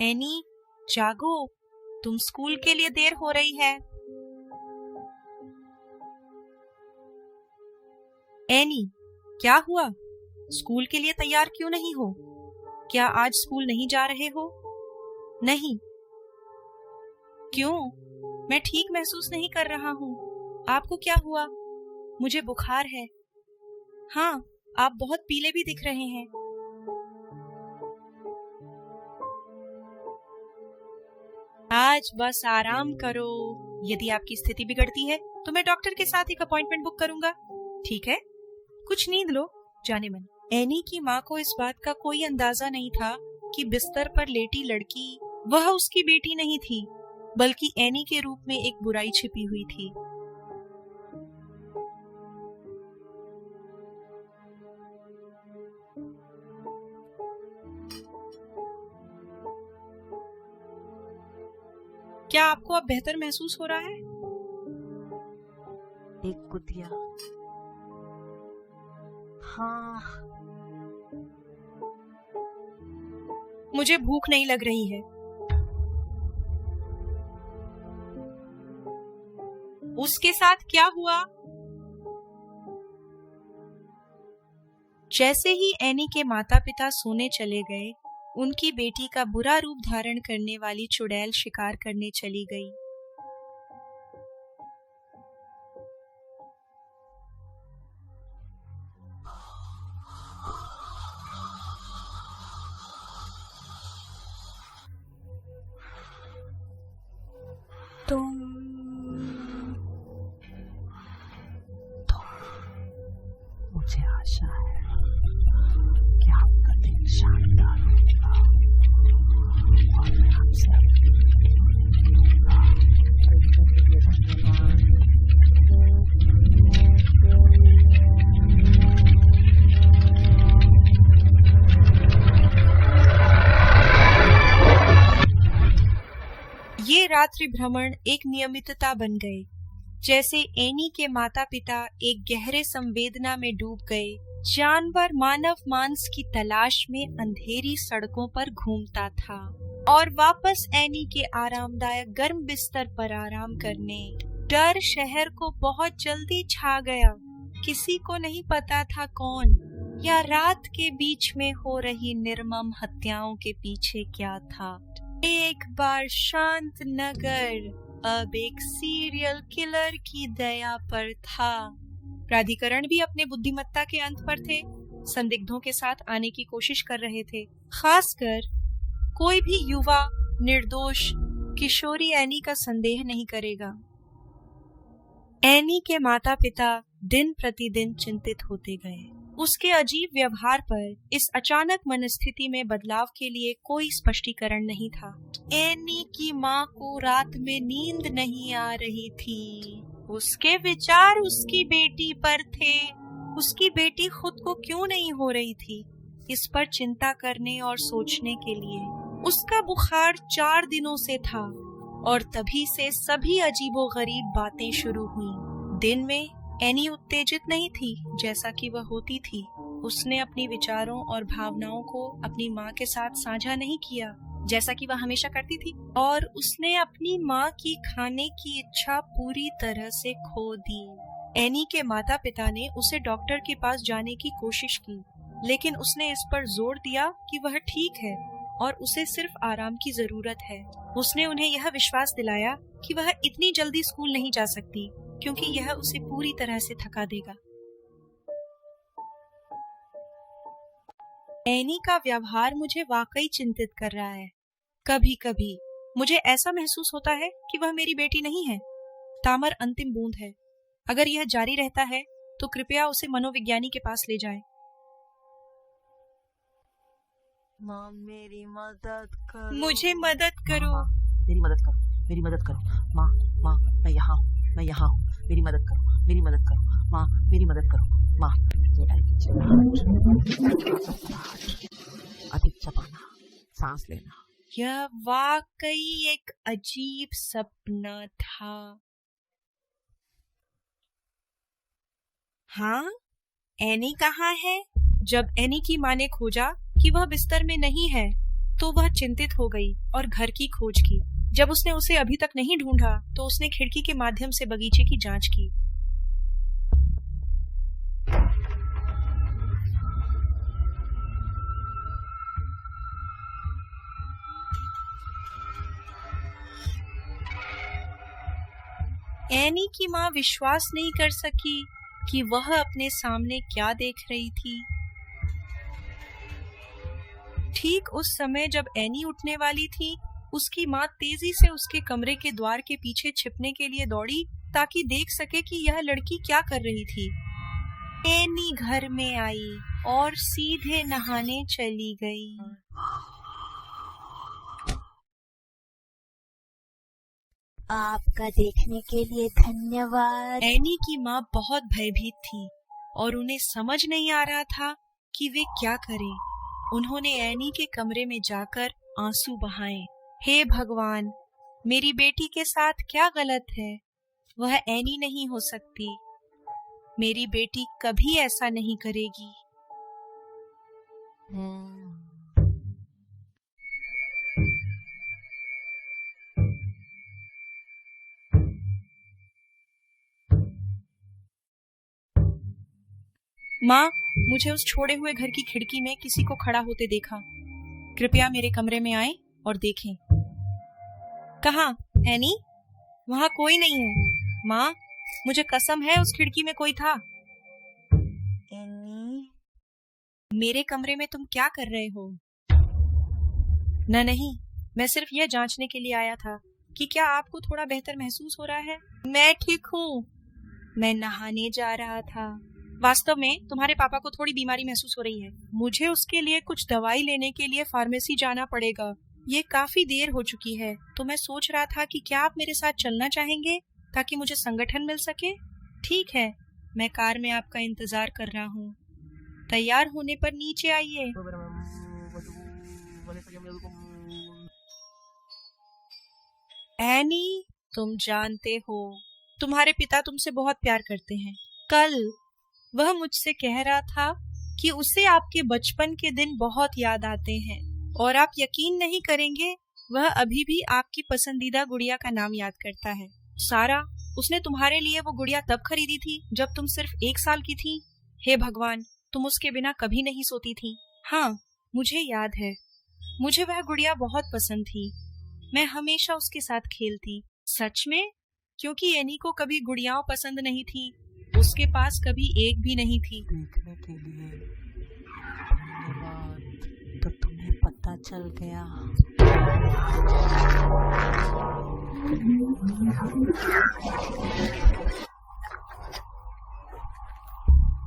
Any, जागो, तुम school के लिए देर हो रही है। एनी, क्या हुआ? स्कूल के लिए तैयार क्यों नहीं हो? क्या आज स्कूल नहीं जा रहे हो? नहीं। क्यों? मैं ठीक महसूस नहीं कर रहा हूँ। आपको क्या हुआ? मुझे बुखार है। हाँ, आप बहुत पीले भी दिख रहे हैं। आज बस आराम करो। यदि आपकी स्थिति बिगड़ती है तो मैं डॉक्टर के साथ एक अपॉइंटमेंट बुक करूंगा। ठीक है, कुछ नींद लो, जाने मन। एनी की माँ को इस बात का कोई अंदाजा नहीं था कि बिस्तर पर लेटी लड़की वह उसकी बेटी नहीं थी, बल्कि एनी के रूप में एक बुराई छिपी हुई थी। क्या आपको अब बेहतर महसूस हो रहा है? एक कुतिया। हाँ, मुझे भूख नहीं लग रही है। उसके साथ क्या हुआ? जैसे ही एनी के माता पिता सोने चले गए, उनकी बेटी का बुरा रूप धारण करने वाली चुड़ैल शिकार करने चली गई। तुम मुझे आशा है कि आपका दिन शानदार होगा और मैं आपसे ये रात्रि भ्रमण एक नियमितता बन गए। जैसे एनी के माता पिता एक गहरे संवेदना में डूब गए, जानवर मानव मांस की तलाश में अंधेरी सड़कों पर घूमता था और वापस एनी के आरामदायक गर्म बिस्तर पर आराम करने। डर शहर को बहुत जल्दी छा गया। किसी को नहीं पता था कौन या रात के बीच में हो रही निर्मम हत्याओं के पीछे क्या था। एक बार शांत नगर अब एक सीरियल किलर की दया पर था। प्राधिकरण भी अपने बुद्धिमत्ता के अंत पर थे, संदिग्धों के साथ आने की कोशिश कर रहे थे। खासकर कोई भी युवा निर्दोष किशोरी एनी का संदेह नहीं करेगा। एनी के माता पिता दिन प्रतिदिन चिंतित होते गए। उसके अजीब व्यवहार पर इस अचानक मनस्थिति में बदलाव के लिए कोई स्पष्टीकरण नहीं था। एनी की माँ को रात में नींद नहीं आ रही थी। उसके विचार उसकी बेटी पर थे। उसकी बेटी खुद को क्यों नहीं हो रही थी, इस पर चिंता करने और सोचने के लिए। उसका बुखार 4 दिनों से था और तभी से सभी अजीबोगरीब बातें शुरू हुई। दिन में एनी उत्तेजित नहीं थी जैसा कि वह होती थी। उसने अपनी विचारों और भावनाओं को अपनी माँ के साथ साझा नहीं किया जैसा कि वह हमेशा करती थी, और उसने अपनी माँ की खाने की इच्छा पूरी तरह से खो दी। एनी के माता पिता ने उसे डॉक्टर के पास जाने की कोशिश की, लेकिन उसने इस पर जोर दिया कि वह ठीक है और उसे सिर्फ आराम की जरूरत है। उसने उन्हें यह विश्वास दिलाया कि वह इतनी जल्दी स्कूल नहीं जा सकती क्योंकि यह उसे पूरी तरह से थका देगा। एनी का व्यवहार मुझे वाकई चिंतित कर रहा है। कभी कभी मुझे ऐसा महसूस होता है कि वह मेरी बेटी नहीं है। तामर अंतिम बूंद है। अगर यह जारी रहता है तो कृपया उसे मनोविज्ञानी के पास ले जाएं। माँ मेरी मदद करो। मुझे मदद करो। माँ, मेरी मदद करो, मेरी मदद करो। माँ माँ, मैं यहाँ हूँ, मैं यहाँ हूँ, मेरी मदद करो, मेरी मदद करो। माँ मेरी मदद करो। माँ अधिक चबाना, सांस लेना। यह वाकई एक अजीब सपना था। हाँ, एनी कहाँ है? जब एनी की माँ ने खोजा कि वह बिस्तर में नहीं है, तो वह चिंतित हो गई और घर की खोज की। जब उसने उसे अभी तक नहीं ढूंढा तो उसने खिड़की के माध्यम से बगीचे की जांच की। एनी की माँ विश्वास नहीं कर सकी कि वह अपने सामने क्या देख रही थी। ठीक उस समय जब एनी उठने वाली थी, उसकी माँ तेजी से उसके कमरे के द्वार के पीछे छिपने के लिए दौड़ी ताकि देख सके कि यह लड़की क्या कर रही थी। एनी घर में आई और सीधे नहाने चली गई। आपका देखने के लिए धन्यवाद। एनी की माँ बहुत भयभीत थी और उन्हें समझ नहीं आ रहा था कि वे क्या करें। उन्होंने एनी के कमरे में जाकर आंसू बहाए। हे भगवान, मेरी बेटी के साथ क्या गलत है? वह एनी नहीं हो सकती। मेरी बेटी कभी ऐसा नहीं करेगी। माँ, मुझे उस छोड़े हुए घर की खिड़की में किसी को खड़ा होते देखा। कृपया मेरे कमरे में आए और देखें। कहाँ, एनी? वहाँ कोई नहीं है। माँ, मुझे कसम है उस खिड़की में कोई था। एनी, मेरे कमरे में तुम क्या कर रहे हो? नहीं, मैं सिर्फ यह जांचने के लिए आया था कि क्या आपको थोड़ा बेहतर महसूस हो रहा है। मैं ठीक हूँ। मैं नहाने जा रहा था। वास्तव में तुम्हारे पापा को थोड़ी बीमारी महसूस हो रही है। मुझे उसके लिए कुछ दवाई लेने के लिए फार्मेसी जाना पड़ेगा। ये काफी देर हो चुकी है, तो मैं सोच रहा था कि क्या आप मेरे साथ चलना चाहेंगे ताकि मुझे संगठन मिल सके। ठीक है, मैं कार में आपका इंतजार कर रहा हूँ। तैयार होने पर नीचे आइए। एनी, तुम जानते हो, तुम्हारे पिता तुमसे बहुत प्यार करते हैं। कल वह मुझसे कह रहा था कि उसे आपके बचपन के दिन बहुत याद आते हैं, और आप यकीन नहीं करेंगे, वह अभी भी आपकी पसंदीदा गुड़िया का नाम याद करता है। सारा, उसने तुम्हारे लिए वो गुड़िया तब खरीदी थी जब तुम सिर्फ 1 साल की थी। हे भगवान, तुम उसके बिना कभी नहीं सोती थी। हाँ, मुझे याद है। मुझे वह गुड़िया बहुत पसंद थी। मैं हमेशा उसके साथ खेलती। सच में? क्योंकि एनी को कभी गुड़ियाओं पसंद नहीं थी। उसके पास कभी एक भी नहीं थी। देखने के लिए धन्यवाद। तो तुम्हें पता चल गया।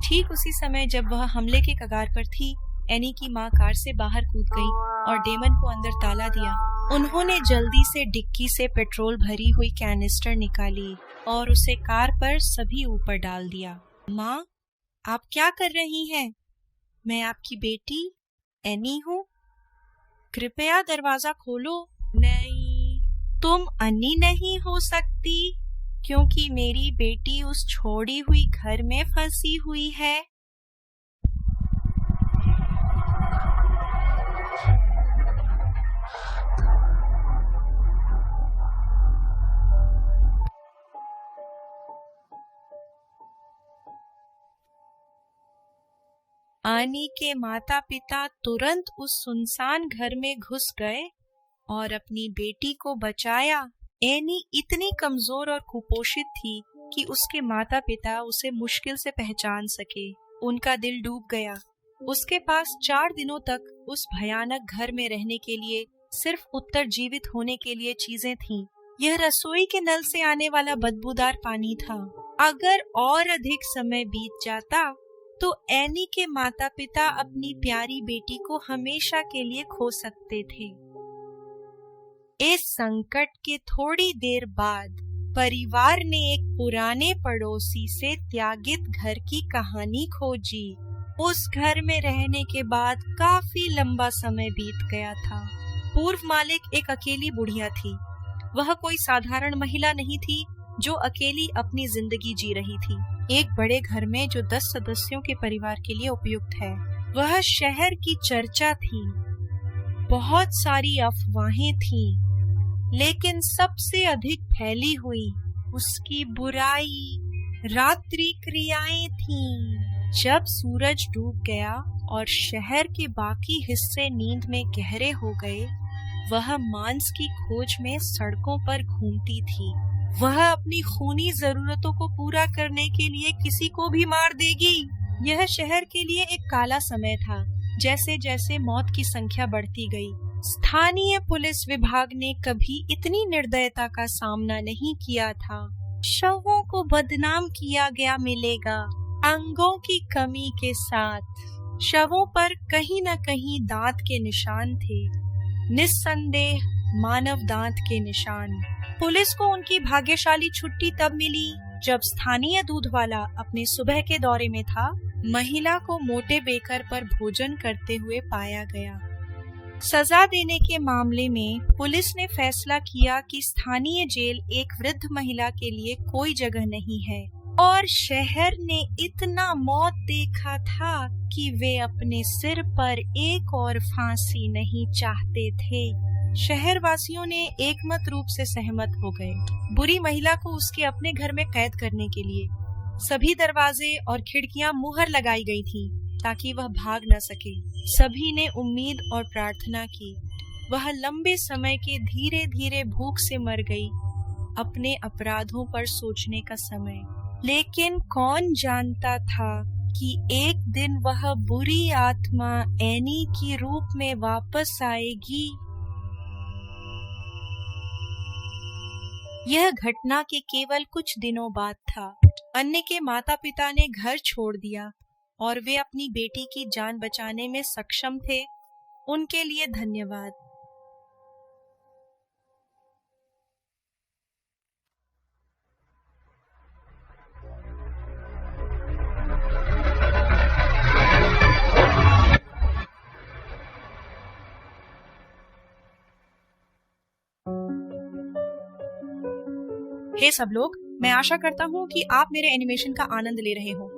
ठीक उसी समय जब वह हमले के कगार पर थी, एनी की माँ कार से बाहर कूद गई और डेमन को अंदर ताला दिया। उन्होंने जल्दी से डिक्की से पेट्रोल भरी हुई कैनिस्टर निकाली और उसे कार पर सभी ऊपर डाल दिया। माँ, आप क्या कर रही हैं? मैं आपकी बेटी एनी हूँ। कृपया दरवाजा खोलो। नहीं, तुम अन्नी नहीं हो सकती, क्योंकि मेरी बेटी उस छोड़ी हुई घर में फंसी हुई है। आनी के माता पिता तुरंत उस सुनसान घर में घुस गए और अपनी बेटी को बचाया। एनी इतनी कमजोर और कुपोषित थी कि उसके माता पिता उसे मुश्किल से पहचान सके। उनका दिल डूब गया। उसके पास 4 दिनों तक उस भयानक घर में रहने के लिए सिर्फ उत्तरजीवित होने के लिए चीजें थीं। यह रसोई के नल से आने वाला बदबूदार पानी था। अगर और अधिक समय बीत जाता तो एनी के माता पिता अपनी प्यारी बेटी को हमेशा के लिए खो सकते थे। इस संकट के थोड़ी देर बाद परिवार ने एक पुराने पड़ोसी से त्यागित घर की कहानी खोजी। उस घर में रहने के बाद काफी लंबा समय बीत गया था। पूर्व मालिक एक अकेली बुढ़िया थी। वह कोई साधारण महिला नहीं थी जो अकेली अपनी जिंदगी जी रही थी, एक बड़े घर में जो 10 सदस्यों के परिवार के लिए उपयुक्त है। वह शहर की चर्चा थी। बहुत सारी अफवाहें थीं, लेकिन सबसे अधिक फैली हुई उसकी बुराई, रात्रि क्रियाएं थीं। जब सूरज डूब गया और शहर के बाकी हिस्से नींद में गहरे हो गए, वह मांस की खोज में सड़कों पर घूमती थी। वह अपनी खूनी जरूरतों को पूरा करने के लिए किसी को भी मार देगी। यह शहर के लिए एक काला समय था। जैसे जैसे मौत की संख्या बढ़ती गई, स्थानीय पुलिस विभाग ने कभी इतनी निर्दयता का सामना नहीं किया था। शवों को बदनाम किया गया मिलेगा, अंगों की कमी के साथ। शवों पर कहीं न कहीं दांत के निशान थे, निस्संदेह मानव दांत के निशान। पुलिस को उनकी भाग्यशाली छुट्टी तब मिली जब स्थानीय दूध वाला अपने सुबह के दौरे में था। महिला को मोटे बेकर पर भोजन करते हुए पाया गया। सजा देने के मामले में पुलिस ने फैसला किया कि स्थानीय जेल एक वृद्ध महिला के लिए कोई जगह नहीं है, और शहर ने इतना मौत देखा था कि वे अपने सिर पर एक और फांसी नहीं चाहते थे। शहरवासियों ने एकमत रूप से सहमत हो गए बुरी महिला को उसके अपने घर में कैद करने के लिए। सभी दरवाजे और खिड़कियां मुहर लगाई गई थी ताकि वह भाग न सके। सभी ने उम्मीद और प्रार्थना की। वह लंबे समय के धीरे धीरे भूख से मर गई, अपने अपराधों पर सोचने का समय। लेकिन कौन जानता था कि एक दिन वह बुरी आत्मा एनी के रूप में वापस आएगी। यह घटना के केवल कुछ दिनों बाद था। अन्य के माता पिता ने घर छोड़ दिया और वे अपनी बेटी की जान बचाने में सक्षम थे। उनके लिए धन्यवाद। हे सब लोग, मैं आशा करता हूँ कि आप मेरे एनिमेशन का आनंद ले रहे हो।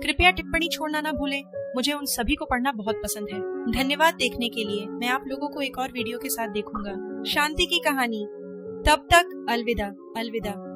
कृपया टिप्पणी छोड़ना ना भूलें। मुझे उन सभी को पढ़ना बहुत पसंद है। धन्यवाद देखने के लिए। मैं आप लोगों को एक और वीडियो के साथ देखूंगा। शांति की कहानी। तब तक अलविदा अलविदा।